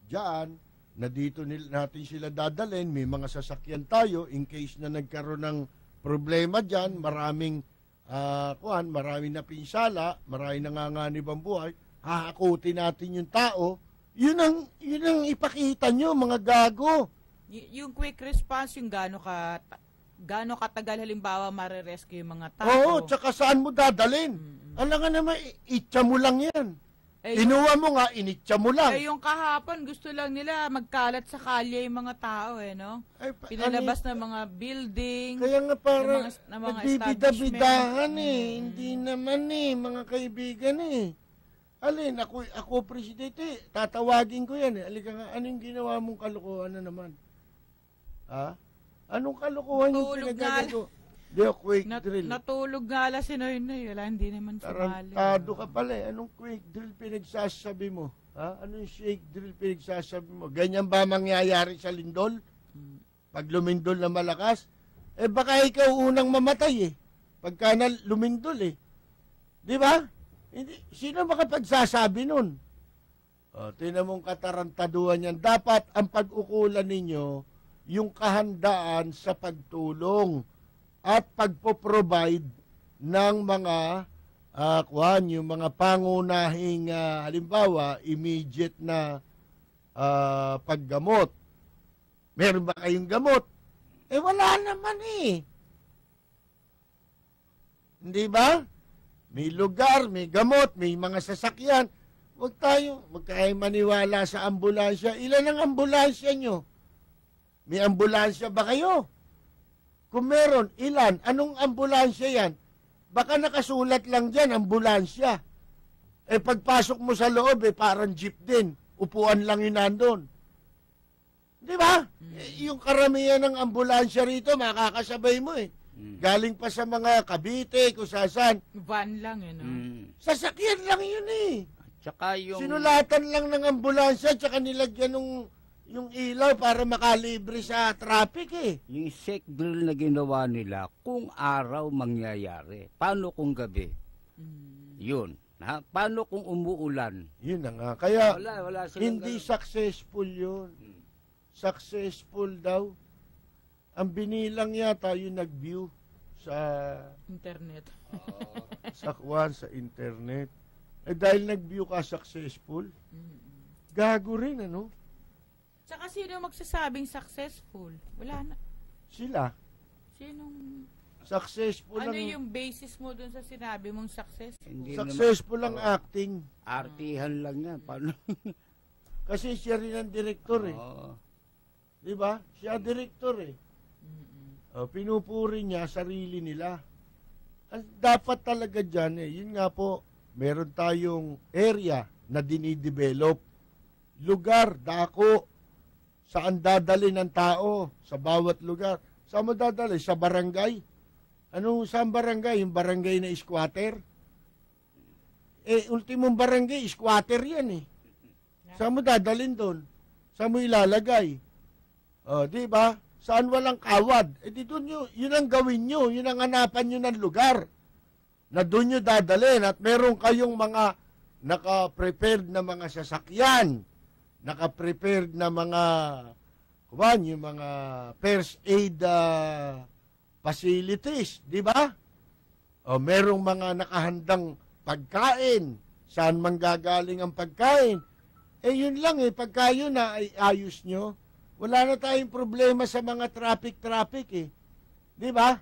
dyan, na dito natin sila dadalhin, may mga sasakyan tayo, in case na nagkaroon ng problema dyan, maraming na pinsala, maraming nanganganib ang buhay, hahakutin natin yung tao, yun ang ipakita nyo, mga gago. Yung quick response, yung gaano katagal halimbawa marirescue yung mga tao. Oo, tsaka saan mo dadalhin? Alam nga naman, itcha mo lang yan. Inuwa mo nga, initcha mo lang. Yung kahapon, gusto lang nila magkalat sa kalye yung mga tao, no? Pinalabas ng mga building. Kaya nga parang nagbibida-bidahan Hindi naman mga kaibigan Alin, ako presidente, tatawagin ko yan Alika nga, anong ginawa mong kalokohan na naman? Anong kalokohan yung pinagagago? Quick drill. Natulog nga ala si Noynoy. Wala, hindi naman sumali. Tarantado ka pala Anong quick drill pinagsasabi mo? Anong shake drill pinagsasabi mo? Ganyan ba mangyayari sa lindol? Pag lumindol na malakas? Baka ikaw unang mamatay pagka lumindol eh. Di ba? Sino makapagsasabi nun? Tingnan mong katarantaduhan yan. Dapat ang pag-ukulan ninyo yung kahandaan sa pagtulong at pagpo-provide ng mga yung mga pangunahing halimbawa, immediate na paggamot. Meron ba kayong gamot? Wala naman eh. Hindi ba? May lugar, may gamot, may mga sasakyan. Huwag tayo maniwala sa ambulansya. Ilan ang ambulansya nyo? May ambulansya ba kayo? Kung meron, ilan? Anong ambulansya yan? Baka nakasulat lang dyan, ambulansya. Pagpasok mo sa loob, parang jeep din. Upuan lang yun nandun. Di ba? Yung karamihan ng ambulansya rito, makakasabay mo eh. Galing pa sa mga Cavite, kung saan. Van lang no? Sasakyan lang yun eh. Tsaka yung... Sinulatan lang ng ambulansya, tsaka nilagyan yung ilaw para makalibre sa traffic eh. Yung shake drill na ginawa nila, kung araw mangyayari. Paano kung gabi? Yun. Ha? Paano kung umuulan? Yun na nga. Kaya wala hindi successful yun. Successful daw. Ang binilang yata yung nag-view sa internet. Sa internet. Dahil nag-view ka successful, gago rin, ano? Tsaka sino magsasabing successful? Wala na. Sila. Sinong... Successful ano lang. yung basis mo dun sa sinabi mong successful? Successful ang acting. Artihan lang yan. Paano? Kasi siya rin ang direktor eh. Diba? Siya direktor eh. Pinupuri niya sarili nila. Dapat talaga dyan eh. Yun nga po, meron tayong area na dinidevelop. Lugar, dako. Saan dadali ng tao? Sa bawat lugar. Saan mo dadali? Sa barangay? Saan barangay? Yung barangay na squatter? Ultimong barangay, squatter yan eh. Saan mo dadalin doon? Saan mo ilalagay? Di ba? Saan walang kawad? Di doon yun ang gawin nyo. Yun ang hanapan nyo ng lugar. Na doon nyo dadalhin. At meron kayong mga naka-prepared na mga sasakyan. Naka-prepared na mga yung mga first aid facilities. Di ba? Merong mga nakahandang pagkain. Saan manggagaling ang pagkain? Yun lang pagka yun na ay ayos nyo. Wala na tayong problema sa mga traffic eh. Di ba?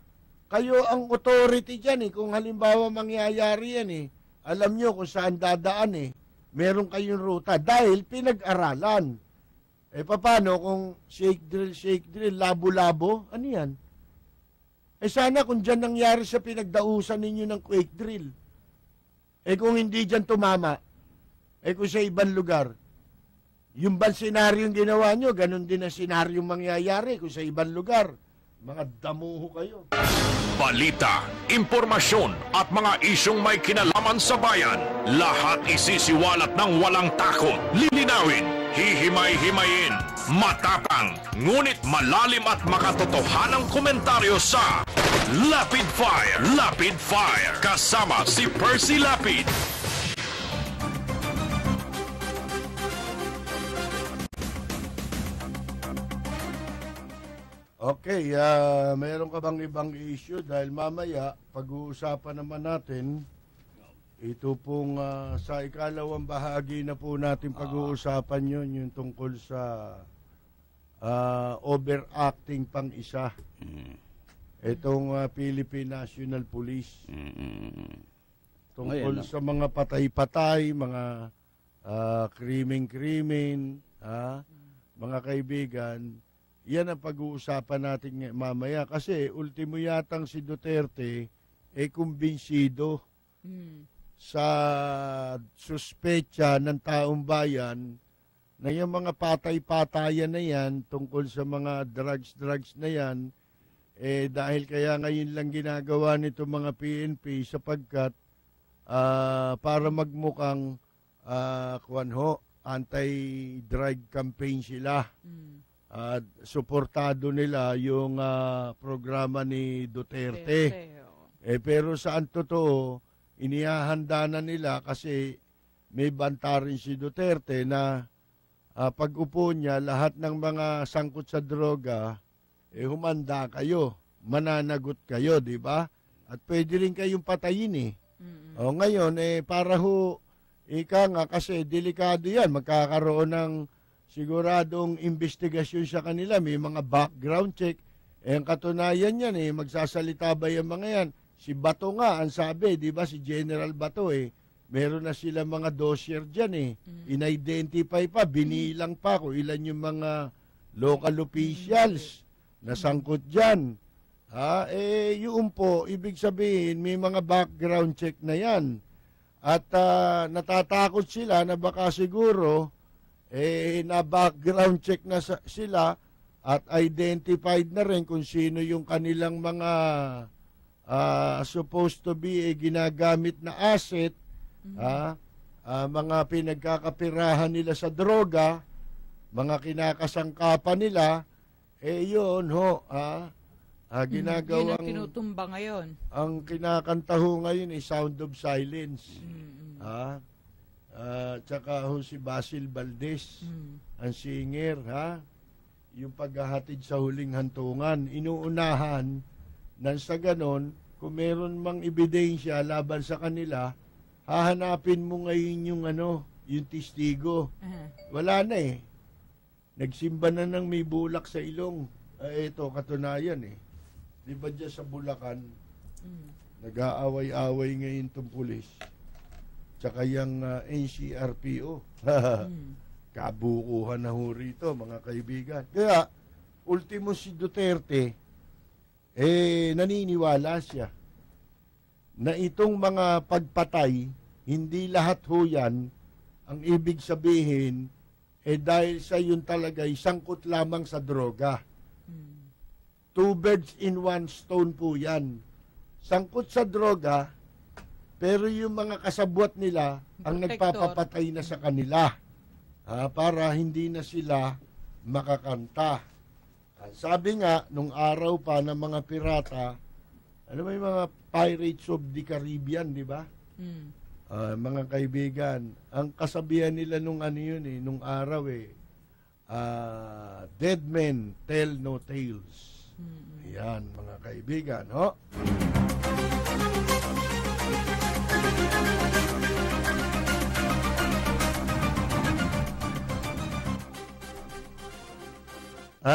Kayo ang authority dyan kung halimbawa mangyayari yan alam nyo kung saan dadaan Meron kayong ruta dahil pinag-aralan. Paano kung shake drill, labo-labo? Ano yan? Sana kung dyan nangyari sa pinagdausan ninyo ng quake drill. Kung hindi dyan tumama, kung sa ibang lugar, yung bang senaryong ginawa nyo, ganun din ang senaryong mangyayari kung sa ibang lugar. Mga damuho kayo. Balita, impormasyon at mga isyong may kinalaman sa bayan. Lahat isisiwalat ng walang takot. Lilinawin, hihimay-himayin, matapang, ngunit malalim at makatotohanang komentaryo sa Lapid Fire. Lapid Fire. Kasama si Percy Lapid. Okay, mayroon ka bang ibang issue? Dahil mamaya, pag-uusapan naman natin, ito pong sa ikalawang bahagi na po natin pag-uusapan yun, yung tungkol sa overacting pang isa. Itong Philippine National Police. Tungkol sa mga patay-patay, mga krimeng-krimen, mga kaibigan. Yan ang pag-uusapan natin mamaya. Kasi ultimo yatang si Duterte kumbinsido sa suspecha ng taong bayan na yung mga patay-patayan na yan tungkol sa mga drugs na yan dahil kaya ngayon lang ginagawa nito mga PNP sapagkat para magmukhang anti-drug campaign sila. Suportado nila yung programa ni Duterte. Pero saan totoo, inihahanda na nila kasi may banta rin si Duterte na pag-upo niya, lahat ng mga sangkot sa droga, humanda kayo, mananagot kayo, di ba? At pwede rin kayong patayin O ngayon, para ika nga kasi delikado yan, magkakaroon ng siguradong investigasyon sa kanila, may mga background check, ang katunayan yan magsasalita ba yung mga yan? Si Bato nga, ang sabi, di ba, si General Bato meron na sila mga dossier dyan in-identify pa, binilang pa kung ilan yung mga local officials na sangkot dyan. Yun po, ibig sabihin, may mga background check na yan. At natatakot sila na baka siguro, na background check na sila at identified na rin kung sino yung kanilang mga supposed to be ginagamit na asset, mga pinagkakapirahan nila sa droga, mga kinakasangkapan nila, yun ginagawang... Yun ang tinutumba ngayon. Ang kinakanta ho ngayon Sound of Silence. Tsaka si Basil Valdez, ang singer, yung paghahatid sa huling hantungan, inuunahan nang sa ganon, kung meron mang ebidensya laban sa kanila, hahanapin mo ngayon yung testigo. Wala na Nagsimba na ng may bulak sa ilong. Ito, katunayan Di ba dyan sa Bulacan, nag-aaway-aaway ngayon itong pulis. Tsaka yung NCRPO. Kabukuhan na ho rito, mga kaibigan. Kaya, ultimo si Duterte, naniniwala siya na itong mga pagpatay, hindi lahat ho yan, ang ibig sabihin, dahil sa yun talaga, sangkot lamang sa droga. 2 birds in 1 stone po yan. Sangkot sa droga, pero yung mga kasabwat nila, ang nagpapapatay na sa kanila. Para hindi na sila makakanta. Sabi nga, nung araw pa ng mga pirata, ano ba yung mga Pirates of the Caribbean, di ba? Mga kaibigan, ang kasabihan nila nung nung araw dead men tell no tales. Yan, mga kaibigan,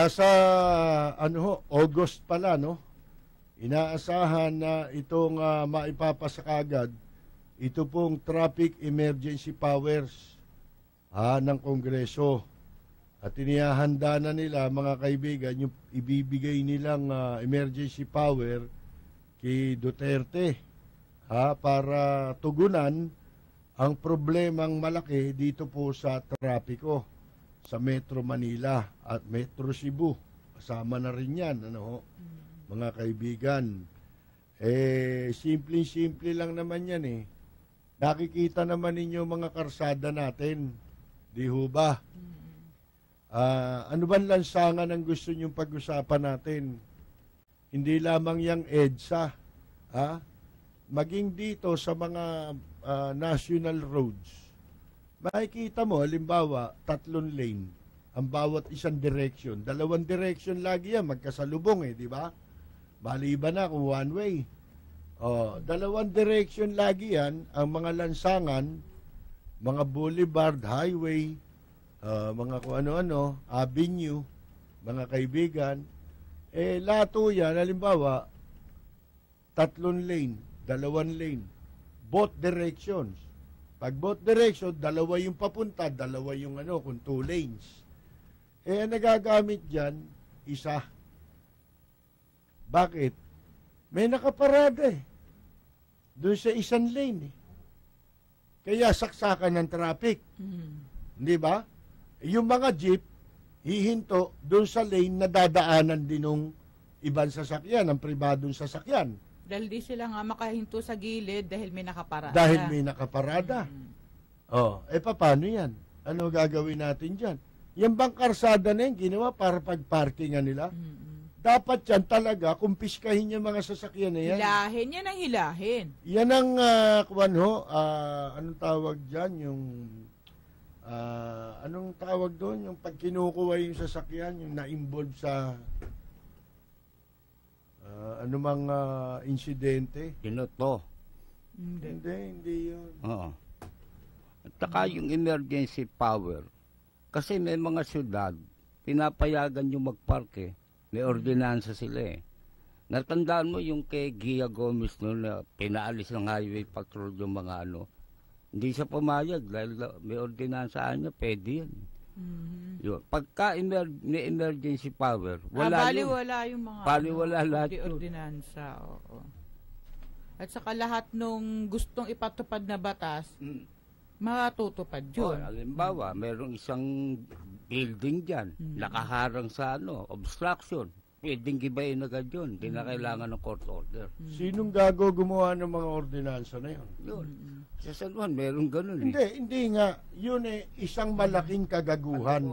sa August pala, inaasahan na itong maipapasa agad ito pong traffic emergency powers ng Kongreso. At inihahanda na nila, mga kaibigan, yung ibibigay nilang emergency power kay Duterte para tugunan ang problemang malaki dito po sa trapiko sa Metro Manila at Metro Cebu. Kasama na rin yan, mga kaibigan. Simple lang naman yan Nakikita naman ninyo mga karsada natin. Di ho ba? Ano ba lansangan ang gusto nyong pag-usapan natin? Hindi lamang yung EDSA. Maging dito sa mga national roads. Makikita mo, halimbawa, 3 lane. Ang bawat isang direction. 2 direction lagi yan, magkasalubong di ba? Maliban na kung one way. 2 direction lagi yan, ang mga lansangan, mga boulevard, highway, mga kung ano-ano, avenue, mga kaibigan, lahat yan, halimbawa, 3 lane, 2 lane, both directions. Pag both direction, 2 yung papunta, 2 yung kung 2 lanes. Nagagamit dyan, isa. Bakit? May nakaparada doon sa isang lane Kaya saksakan ng traffic. Di ba? Yung mga jeep, hihinto doon sa lane na dadaanan din ng ibang sasakyan, ng pribadong sasakyan. Dahil di sila nga makahinto sa gilid dahil may nakaparada. Dahil may nakaparada. Paano yan? Ano gagawin natin dyan? Yung bang karsada na yung ginawa para pagparkingan nila? dapat yan talaga, kumpiskahin yung mga sasakyan na yan. Hilahin, yan ang hilahin. Yan ang, anong tawag dyan, yung, anong tawag doon, yung pag kinukuha yung sasakyan, yung na-involve sa, anumang insidente. Pinoto. Hindi yun. Oo. At saka yung emergency power. Kasi may mga syudad, pinapayagan yung magparke. May ordinansa sila eh. Natandaan mo yung kay Gia Gomez noon na pinaalis ng highway patrol yung mga ano. Hindi siya pumayag dahil may ordinansa niya, pwede yan. Yun. Pagka may emergency power, wala yun. Baliwala yung mga Baliwala lahat yun. ordinansa. Oo. At saka lahat nung gustong ipatupad na batas, matutupad yun. Halimbawa, merong isang building dyan, nakaharang sa obstruction. Pwedeng gibayin agad yun. Hindi na kailangan ng court order. Sinong gago gumawa ng mga ordinansa na yun? Yun. Sa San Juan, merong ganun Hindi nga. Yun isang malaking kagaguhan.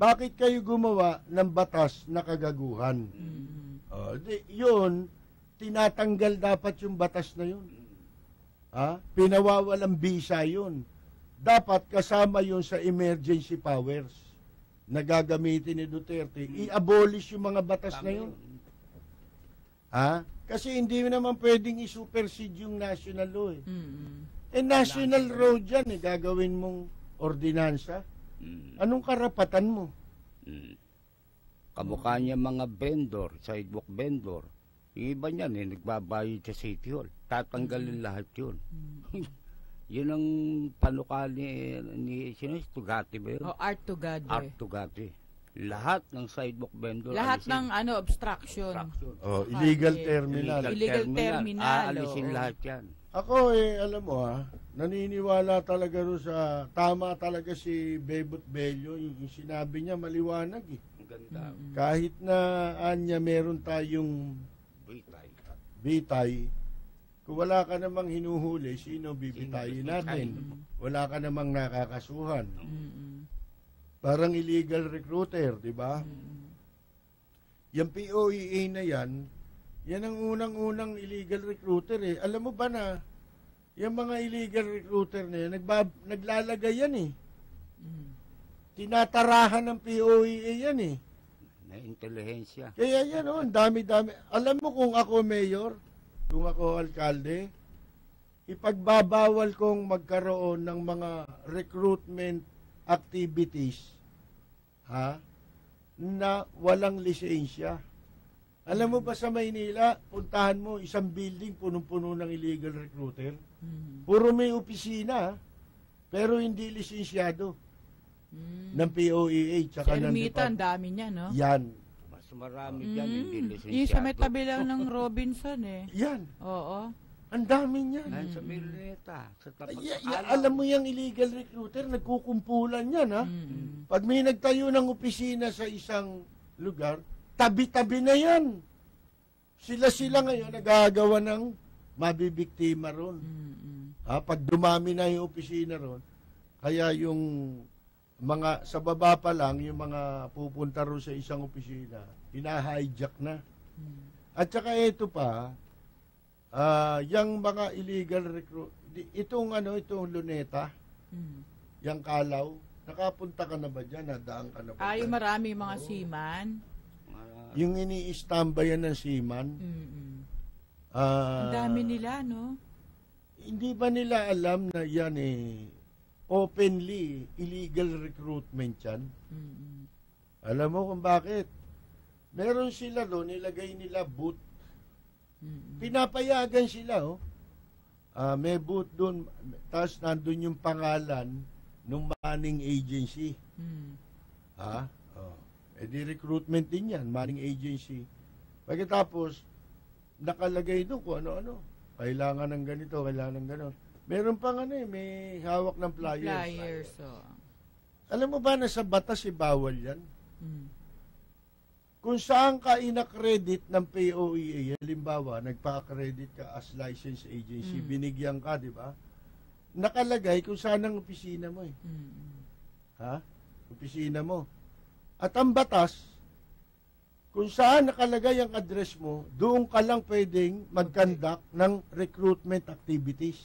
Bakit kayo gumawa ng batas na kagaguhan? Yun, tinatanggal dapat yung batas na yun. Pinawawalang bisa yun. Dapat kasama yun sa emergency powers na gagamitin ni Duterte. I-abolish yung mga batas na yun. Kasi hindi naman pwedeng i-supersede yung national law eh. National road yan eh, gagawin mong ordinansa. Anong karapatan mo? Kamukha niya mga vendor, sidewalk vendor. Yung iba niyan nagbabayad sa City Hall. Tatanggalin lahat yun. Yun ang panukali ni Tugati ba yun? Art Tugati. Art Tugati. Lahat ng sidewalk vendor. Lahat ng obstruction. Illegal terminal. Illegal terminal. Aalisin lahat yan. Ako alam mo naniniwala talaga rin sa, tama talaga si Bebot Bello, yung sinabi niya maliwanag eh. Ang ganda. Kahit na anya meron tayong bitay, kung wala ka namang hinuhuli, sino bibitayin natin? Wala ka namang nakakasuhan. Parang illegal recruiter, di ba? Yung POEA na yan ang unang-unang illegal recruiter eh. Alam mo ba na, yung mga illegal recruiter na yan, naglalagay yan eh. Tinatarahan ng POEA yan eh. Na intelihensya. Kaya yan ang dami-dami. Alam mo kung ako mayor, kung ako alkalde, ipagbabawal kong magkaroon ng mga recruitment activities na walang lisensya. Alam mo ba sa Maynila, puntahan mo isang building punong-puno ng illegal recruiter. Puro may opisina, pero hindi lisensyado ng POEA. Sa Ermita, ang dami niya, no? Yan. Mas marami dyan, hindi lisensyado. Yung sa may tabi lang ng Robinson eh. Yan. Oo. Ang dami niyan. Sa Milineta. Sa alam mo yung illegal recruiter, nagkukumpulan yan, ha? Pag may nagtayo ng opisina sa isang lugar, tabi-tabi na yan. Sila ngayon nagagawa ng mabibiktima ron. Pag dumami na yung opisina ron, kaya yung mga sa baba pa lang, yung mga pupunta ron sa isang opisina, hina-hijack na. At saka ito pa, yung mga illegal recruit, itong Luneta, yung Kalaw, nakapunta ka na ba dyan? Nadaan ka na ba dyan? Yung marami mga seaman. Yung ini-istambayan ng seaman. Ang dami nila, no? Hindi ba nila alam na yan openly illegal recruitment yan? Alam mo kung bakit? Meron sila doon, nilagay nila booth. Pinapayagan sila, may booth doon, tapos nandun yung pangalan ng manning agency. Di recruitment din yan, manning agency. Pagkatapos, nakalagay doon kung ano-ano. Kailangan ng ganito, kailangan ng gano'n. Meron pang may hawak ng flyers. Alam mo ba na sa batas bawal yan? Kung saan ka ina-credit ng POEA, halimbawa, nagpa-credit ka as license agency, binigyan ka, di ba? Nakalagay kung saan ang opisina mo eh. Opisina mo. At ang batas, kung saan nakalagay ang address mo, doon ka lang pwedeng mag-conduct ng recruitment activities.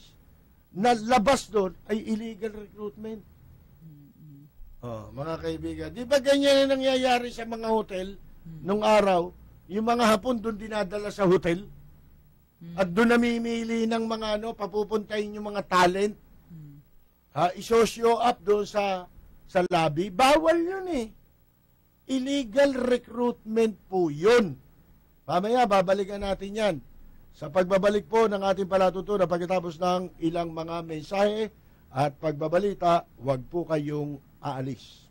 Na labas doon ay illegal recruitment. Oh, mga kaibigan, di ba ganyan ang nangyayari sa mga hotel nung araw? Yung mga hapon doon dinadala sa hotel at doon namimili ng mga papupuntahin yung mga talent. Isosyo up doon sa lobby. Bawal yun eh. Illegal recruitment po yun. Mamaya, babalikan natin yan. Sa pagbabalik po ng ating palatutunan pagkatapos ng ilang mga mensahe at pagbabalita, huwag po kayong aalis.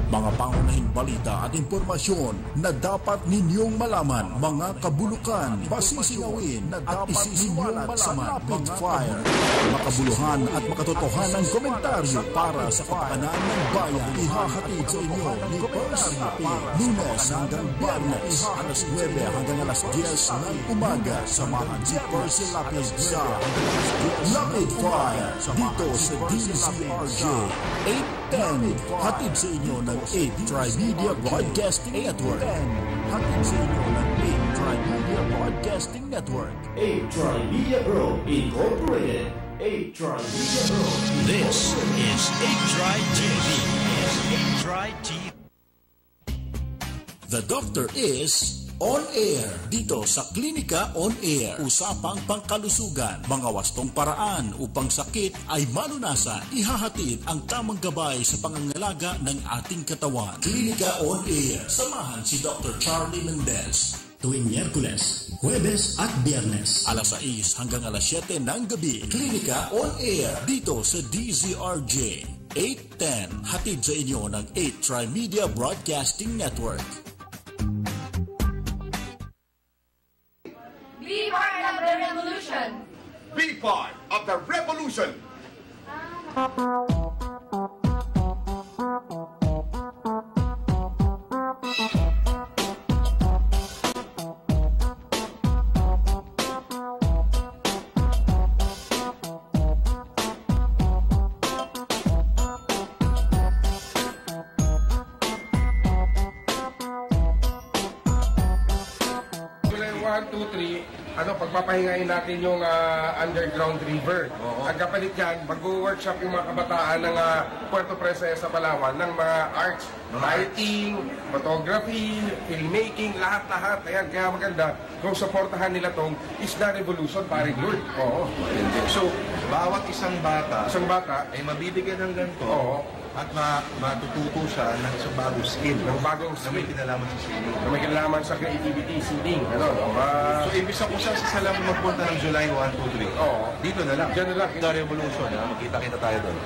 Mga pangunahing balita at impormasyon na dapat ninyong malaman, mga kabulukan, pasisingawin at isisiwalat sa Rapid Fire. Makabuluhan at makatotohanan komentaryo para sa kapakanan ng bayan. Ihahatid sa inyo ni Percy Lapid. Lunes hanggang Biyernes, alas 9 hanggang alas 10 ng umaga. Samahan si Percy Lapid sa Rapid Fire dito sa DZRJ 810. Hatid sa inyo ng 8 Tri-Media Broadcasting Network. Hatid sa inyo ng 8 Tri-Media Broadcasting Network. 8 Tri-Media Pro Incorporated. 8 Tri-Media Pro. This is 8 Tri-TV. The Doctor is On Air dito sa Klinika On Air. Usapang pangkalusugan, mga wastong paraan upang sakit ay malunasan. Ihahatid ang tamang gabay sa pangangalaga ng ating katawan. Klinika On Air. Samahan si Dr. Charlie Mendez tuwing Miyerkules, Huwebes at Biyernes. Alas 6 hanggang alas 7 ng gabi. Klinika On Air dito sa DZRJ 810. Hatid sa inyo ng 8 Tri-Media Broadcasting Network. Be part of the revolution. Be part of the revolution. Pagpapahingain natin yung underground river. Ang kapalit yan, mag-workshop yung mga kabataan ng Puerto Princesa, Palawan ng mga arts, lighting, photography, filmmaking, lahat-lahat. Ayan, kaya maganda kung supportahan nila tong Isla Revolution, pare Lord. Oo. So, bawat isang bata ay mabibigyan ng ganito. Oo. At matututo siya ng isang bagong skill. Ng bagong na may kinalaman sa singing. Na may kinalaman sa creativity, singing. So, ibig kung saan sa lang magpunta ng July 1, 2, 3. Oo. Dito na lang. Diyan na lang. The Revolution. Magkita-kita tayo doon.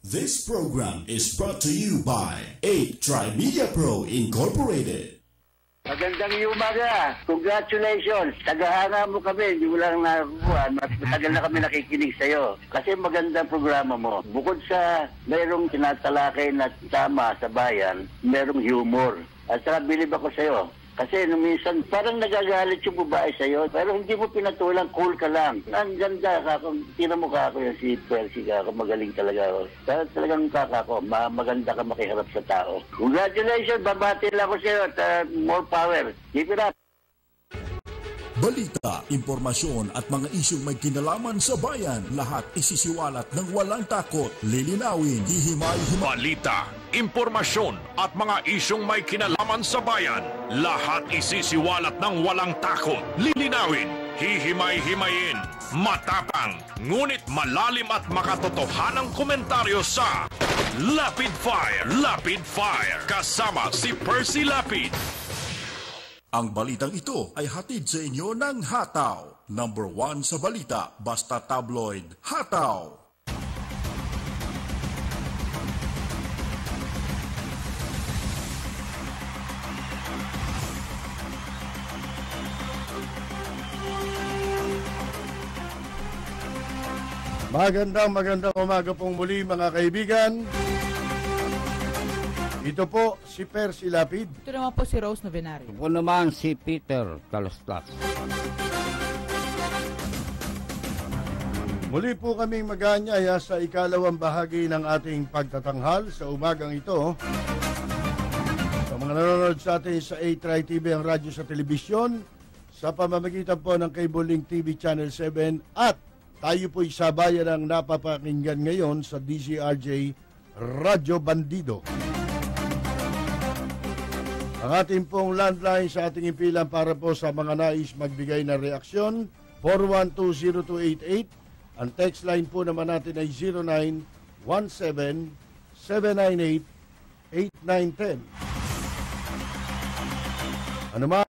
This program is brought to you by 8 Tri-Media Pro Incorporated. Magandang umaga. Congratulations. Tagahanga mo kami. Hindi mo lang nakuha. Matagal na kami nakikinig sa'yo. Kasi magandang programa mo. Bukod sa mayroong tinatalakay na tama sa bayan, mayroong humor. At saka bilib ako sa'yo. Kasi minsan parang nagagalit yung babae sa'yo. Pero hindi mo pinatulang, cool ka lang. Ang ganda ka. Tira mo ka ako yung si Percy ka. Magaling talaga. Talagang kaka ko. Maganda ka makiharap sa tao. Congratulations. Babati lang ako sa'yo at more power. Keep it up. Balita, impormasyon at mga isyong may kinalaman sa bayan, lahat isisiwalat ng walang takot, lilinawin, hihimay-himay. Balita, impormasyon at mga isyong may kinalaman sa bayan, lahat isisiwalat ng walang takot, lilinawin, hihimay-himayin, matapang, ngunit malalim at makatotohanang komentaryo sa Lapid Fire, kasama si Percy Lapid. Ang balitang ito ay hatid sa inyo ng Hataw. Number 1 sa balita, basta tabloid, Hataw. Magandang umaga pong muli mga kaibigan. Ito po si Percy Lapid. Ito naman po si Rose Novenario. Ito naman si Peter Talastas. Muli po kaming mag-aanyaya sa ikalawang bahagi ng ating pagtatanghal sa umagang ito. Sa mga nanonood sa atin sa A-Tri TV, ang radyo sa telebisyon, sa pamamagitan po ng Cable Link TV Channel 7 at tayo po'y sabayan ng napapakinggan ngayon sa DZRJ Radyo Bandido. Ang ating pong landline sa ating impilan para po sa mga nais magbigay ng reaksyon, 4120288. Ang text line po naman natin ay 0917-798-8910. Ano